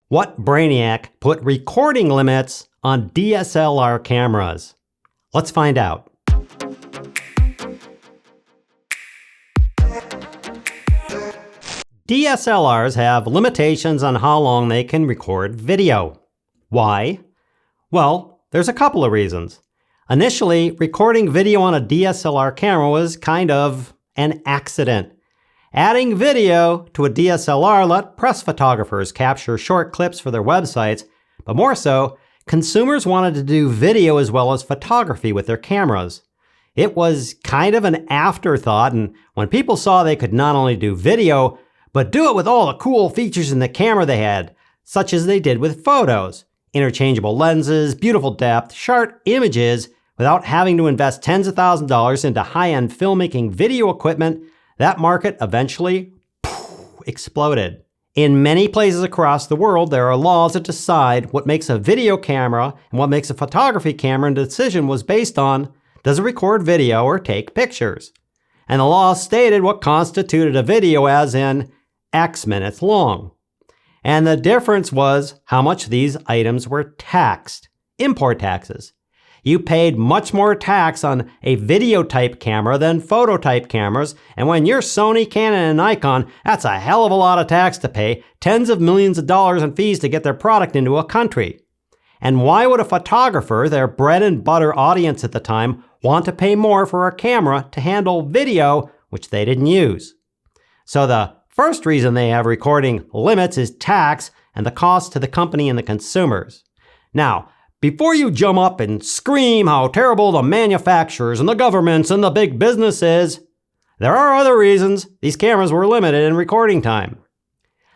What brainiac put recording limits on DSLR cameras? Let's find out. DSLRs have limitations on how long they can record video. Why? Well, there's a couple of reasons. Initially, recording video on a DSLR camera was kind of an accident. Adding video to a DSLR let press photographers capture short clips for their websites, but more so, consumers wanted to do video as well as photography with their cameras. It was kind of an afterthought, and when people saw they could not only do video, but do it with all the cool features in the camera they had, such as they did with photos, interchangeable lenses, beautiful depth, sharp images, without having to invest tens of thousands of dollars into high-end filmmaking video equipment, that market eventually exploded. In many places across the world, there are laws that decide what makes a video camera and what makes a photography camera, and the decision was based on, does it record video or take pictures? And the law stated what constituted a video as in X minutes long. And the difference was how much these items were taxed. Import taxes. You paid much more tax on a video type camera than photo type cameras, and when you're Sony, Canon, and Nikon, that's a hell of a lot of tax to pay, tens of millions of dollars in fees to get their product into a country. And why would a photographer, their bread and butter audience at the time, want to pay more for a camera to handle video, which they didn't use? So the first reason they have recording limits is tax and the cost to the company and the consumers. Now, before you jump up and scream how terrible the manufacturers and the governments and the big business is, there are other reasons these cameras were limited in recording time.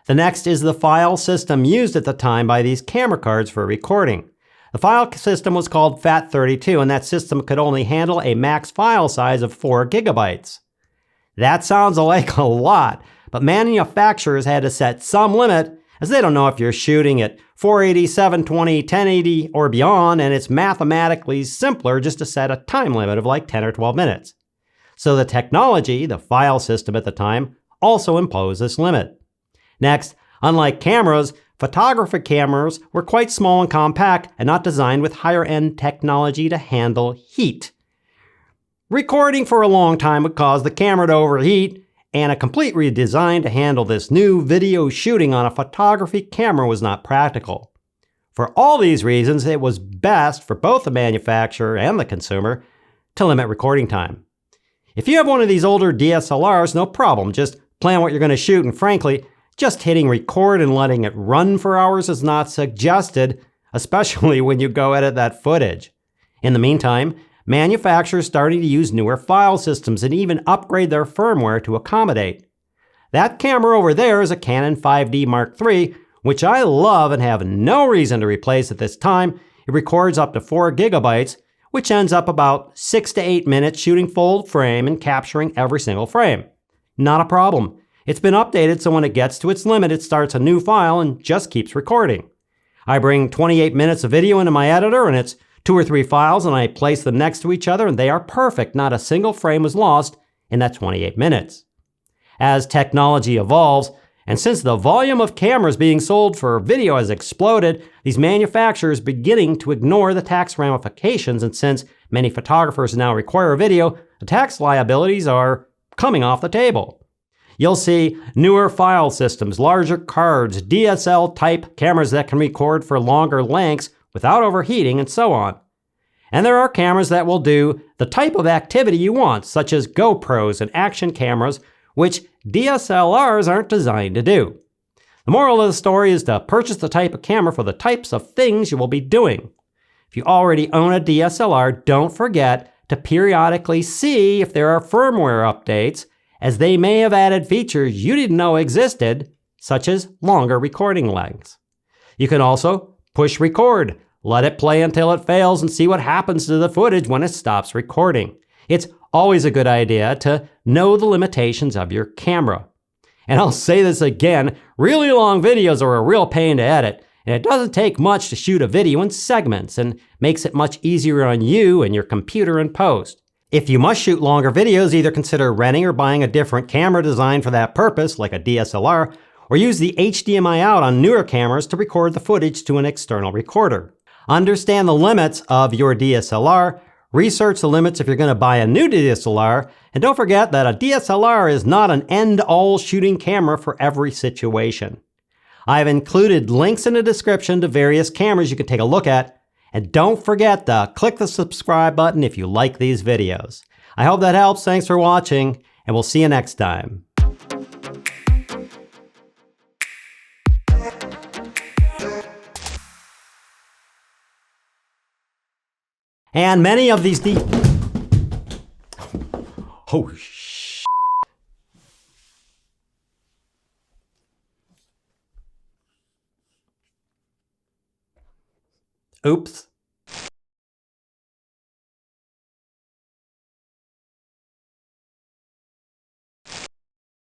The next is the file system used at the time by these camera cards for recording. The file system was called FAT32, and that system could only handle a max file size of 4 gigabytes. That sounds like a lot, but manufacturers had to set some limit, as they don't know if you're shooting at 480, 720, 1080, or beyond, and it's mathematically simpler just to set a time limit of like 10 or 12 minutes. So the technology, the file system at the time, also imposed this limit. Next, unlike cameras, photography cameras were quite small and compact and not designed with higher-end technology to handle heat. Recording for a long time would cause the camera to overheat, and a complete redesign to handle this new video shooting on a photography camera was not practical. For all these reasons, it was best for both the manufacturer and the consumer to limit recording time. If you have one of these older DSLRs, no problem, just plan what you're going to shoot, and frankly, just hitting record and letting it run for hours is not suggested, especially when you go edit that footage. In the meantime, manufacturers started to use newer file systems and even upgrade their firmware to accommodate. That camera over there is a Canon 5D Mark III, which I love and have no reason to replace at this time. It records up to 4 gigabytes, which ends up about 6 to 8 minutes shooting full frame and capturing every single frame. Not a problem. It's been updated so when it gets to its limit, it starts a new file and just keeps recording. I bring 28 minutes of video into my editor, and it's 2 or 3 files, and I place them next to each other, and they are perfect. Not a single frame was lost in that 28 minutes. As technology evolves, and since the volume of cameras being sold for video has exploded, these manufacturers are beginning to ignore the tax ramifications, and since many photographers now require video, the tax liabilities are coming off the table. You'll see newer file systems, larger cards, DSL-type cameras that can record for longer lengths without overheating, and so on. And there are cameras that will do the type of activity you want, such as GoPros and action cameras, which DSLRs aren't designed to do. The moral of the story is to purchase the type of camera for the types of things you will be doing. If you already own a DSLR, don't forget to periodically see if there are firmware updates, as they may have added features you didn't know existed, such as longer recording lengths. You can also push record, let it play until it fails, and see what happens to the footage when it stops recording. It's always a good idea to know the limitations of your camera. And I'll say this again, really long videos are a real pain to edit, and it doesn't take much to shoot a video in segments and makes it much easier on you and your computer in post. If you must shoot longer videos, either consider renting or buying a different camera designed for that purpose, like a DSLR, or use the HDMI out on newer cameras to record the footage to an external recorder. Understand the limits of your DSLR, research the limits if you're going to buy a new DSLR, and don't forget that a DSLR is not an end-all shooting camera for every situation. I've included links in the description to various cameras you can take a look at, and don't forget to click the subscribe button if you like these videos. I hope that helps. Thanks for watching, and we'll see you next time. And many of these oh, oops.